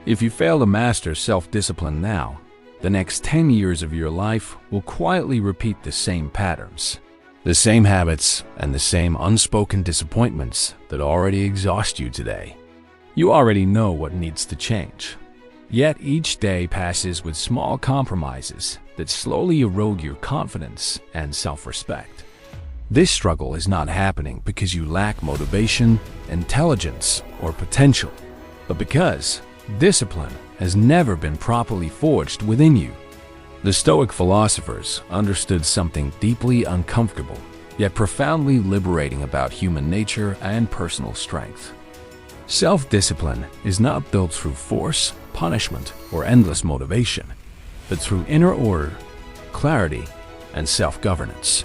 If you fail to master self-discipline now, the next 10 years of your life will quietly repeat the same patterns, the same habits, and the same unspoken disappointments that already exhaust you today. You already know what needs to change. Yet each day passes with small compromises that slowly erode your confidence and self-respect. This struggle is not happening because you lack motivation, intelligence, or potential, but because discipline has never been properly forged within you. The Stoic philosophers understood something deeply uncomfortable, yet profoundly liberating about human nature and personal strength. Self-discipline is not built through force, punishment, or endless motivation, but through inner order, clarity, and self-governance.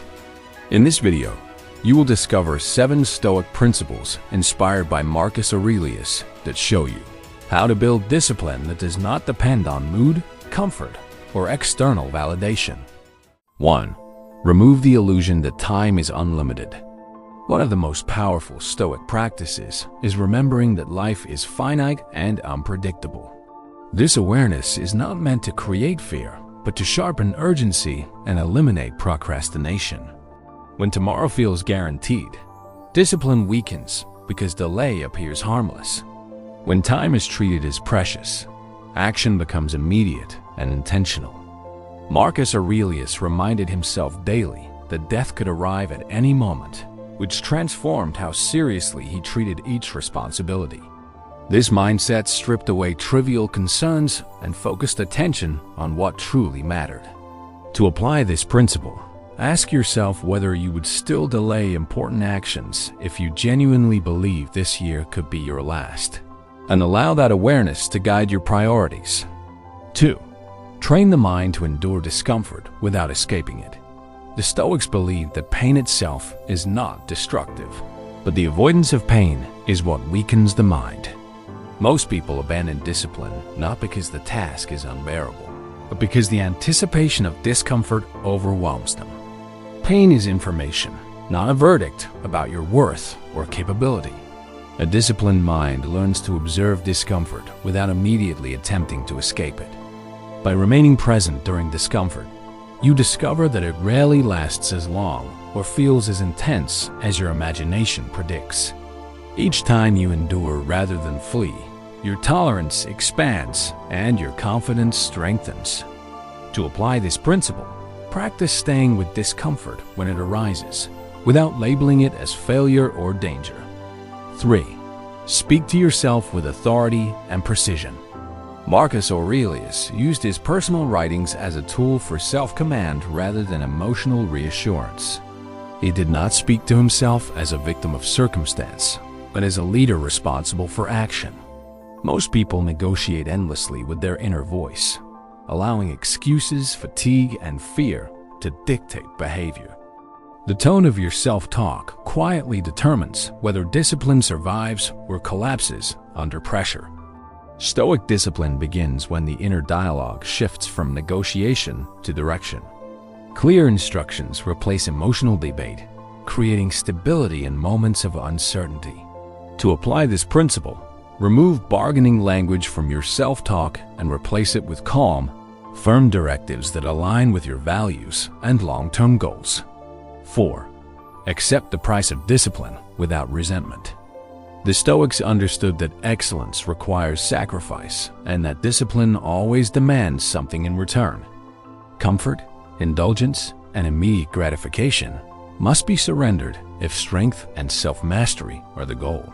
In this video, you will discover 7 Stoic principles inspired by Marcus Aurelius that show you how to build discipline that does not depend on mood, comfort, or external validation. 1. Remove the illusion that time is unlimited. One of the most powerful Stoic practices is remembering that life is finite and unpredictable. This awareness is not meant to create fear, but to sharpen urgency and eliminate procrastination. When tomorrow feels guaranteed, discipline weakens because delay appears harmless. When time is treated as precious, action becomes immediate and intentional. Marcus Aurelius reminded himself daily that death could arrive at any moment, which transformed how seriously he treated each responsibility. This mindset stripped away trivial concerns and focused attention on what truly mattered. To apply this principle, ask yourself whether you would still delay important actions if you genuinely believe this year could be your last, and allow that awareness to guide your priorities. 2. Train the mind to endure discomfort without escaping it. The Stoics believed that pain itself is not destructive, but the avoidance of pain is what weakens the mind. Most people abandon discipline not because the task is unbearable, but because the anticipation of discomfort overwhelms them. Pain is information, not a verdict about your worth or capability. A disciplined mind learns to observe discomfort without immediately attempting to escape it. By remaining present during discomfort, you discover that it rarely lasts as long or feels as intense as your imagination predicts. Each time you endure rather than flee, your tolerance expands and your confidence strengthens. To apply this principle, practice staying with discomfort when it arises, without labeling it as failure or danger. 3. Speak to yourself with authority and precision. Marcus Aurelius used his personal writings as a tool for self-command rather than emotional reassurance. He did not speak to himself as a victim of circumstance, but as a leader responsible for action. Most people negotiate endlessly with their inner voice, allowing excuses, fatigue, and fear to dictate behavior. The tone of your self-talk quietly determines whether discipline survives or collapses under pressure. Stoic discipline begins when the inner dialogue shifts from negotiation to direction. Clear instructions replace emotional debate, creating stability in moments of uncertainty. To apply this principle, remove bargaining language from your self-talk and replace it with calm, firm directives that align with your values and long-term goals. 4. Accept the price of discipline without resentment. The Stoics understood that excellence requires sacrifice and that discipline always demands something in return. Comfort, indulgence, and immediate gratification must be surrendered if strength and self-mastery are the goal.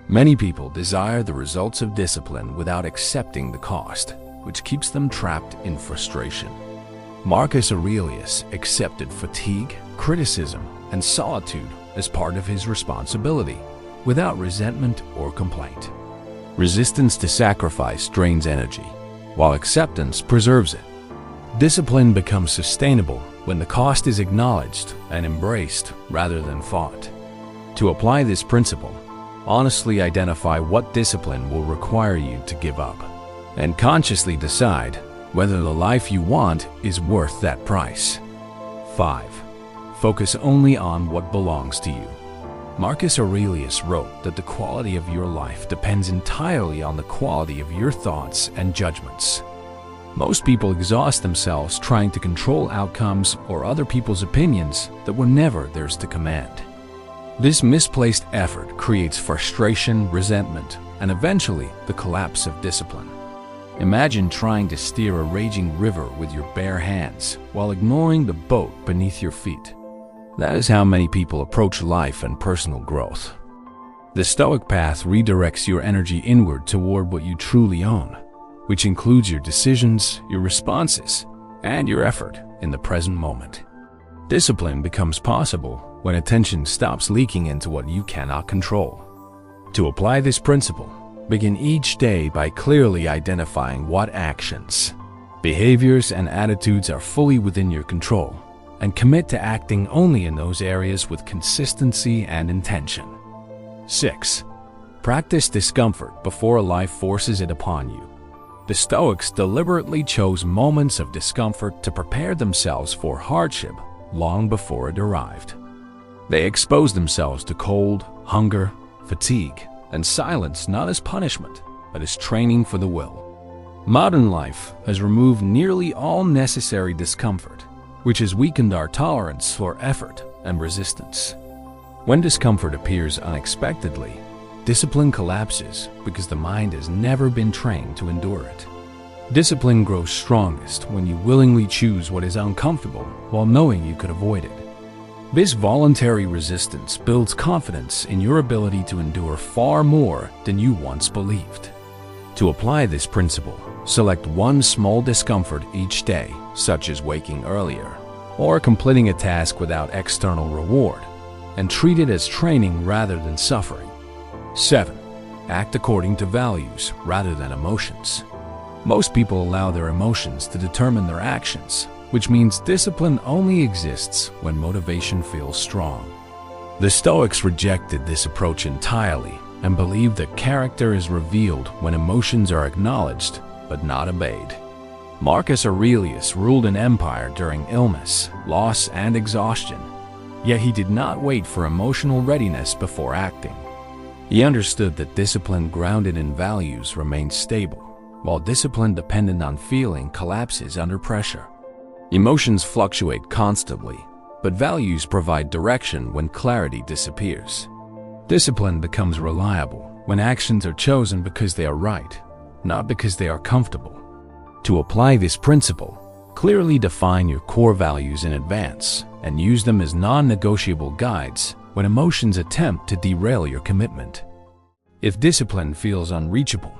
Many people desire the results of discipline without accepting the cost, which keeps them trapped in frustration. Marcus Aurelius accepted fatigue, criticism, and solitude as part of his responsibility, without resentment or complaint. Resistance to sacrifice drains energy, while acceptance preserves it. Discipline becomes sustainable when the cost is acknowledged and embraced rather than fought. To apply this principle, honestly identify what discipline will require you to give up, and consciously decide whether the life you want is worth that price. 5. Focus only on what belongs to you. Marcus Aurelius wrote that the quality of your life depends entirely on the quality of your thoughts and judgments. Most people exhaust themselves trying to control outcomes or other people's opinions that were never theirs to command. This misplaced effort creates frustration, resentment, and eventually the collapse of discipline. Imagine trying to steer a raging river with your bare hands while ignoring the boat beneath your feet. That is how many people approach life and personal growth. The Stoic path redirects your energy inward toward what you truly own, which includes your decisions, your responses, and your effort in the present moment. Discipline becomes possible when attention stops leaking into what you cannot control. To apply this principle, begin each day by clearly identifying what actions, behaviors, and attitudes are fully within your control, and commit to acting only in those areas with consistency and intention. 6. Practice discomfort before life forces it upon you. The Stoics deliberately chose moments of discomfort to prepare themselves for hardship long before it arrived. They exposed themselves to cold, hunger, fatigue, and silence not as punishment, but as training for the will. Modern life has removed nearly all necessary discomfort, which has weakened our tolerance for effort and resistance. When discomfort appears unexpectedly, discipline collapses because the mind has never been trained to endure it. Discipline grows strongest when you willingly choose what is uncomfortable while knowing you could avoid it. This voluntary resistance builds confidence in your ability to endure far more than you once believed. To apply this principle, select one small discomfort each day, such as waking earlier or completing a task without external reward, and treat it as training rather than suffering. 7. Act according to values rather than emotions. Most people allow their emotions to determine their actions, which means discipline only exists when motivation feels strong. The Stoics rejected this approach entirely and believed that character is revealed when emotions are acknowledged but not obeyed. Marcus Aurelius ruled an empire during illness, loss, and exhaustion, yet he did not wait for emotional readiness before acting. He understood that discipline grounded in values remains stable, while discipline dependent on feeling collapses under pressure. Emotions fluctuate constantly, but values provide direction when clarity disappears. Discipline becomes reliable when actions are chosen because they are right, not because they are comfortable. To apply this principle, clearly define your core values in advance and use them as non-negotiable guides when emotions attempt to derail your commitment. If discipline feels unreachable,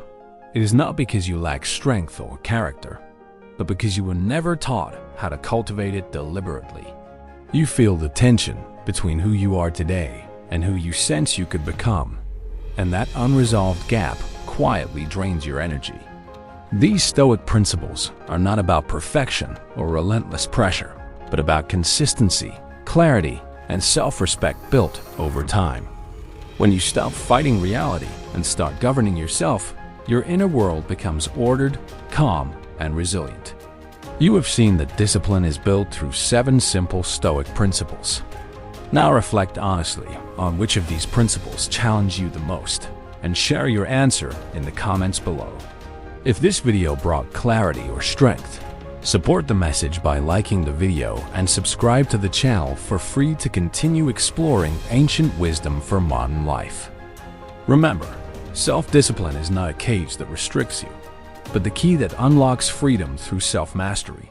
it is not because you lack strength or character, but because you were never taught how to cultivate it deliberately. You feel the tension between who you are today and who you sense you could become, and that unresolved gap quietly drains your energy. These Stoic principles are not about perfection or relentless pressure, but about consistency, clarity, and self-respect built over time. When you stop fighting reality and start governing yourself, your inner world becomes ordered, calm, and resilient. You have seen that discipline is built through 7 simple Stoic principles. Now reflect honestly on which of these principles challenge you the most, and share your answer in the comments below. If this video brought clarity or strength, support the message by liking the video and subscribe to the channel for free to continue exploring ancient wisdom for modern life. Remember, self-discipline is not a cage that restricts you, but the key that unlocks freedom through self-mastery.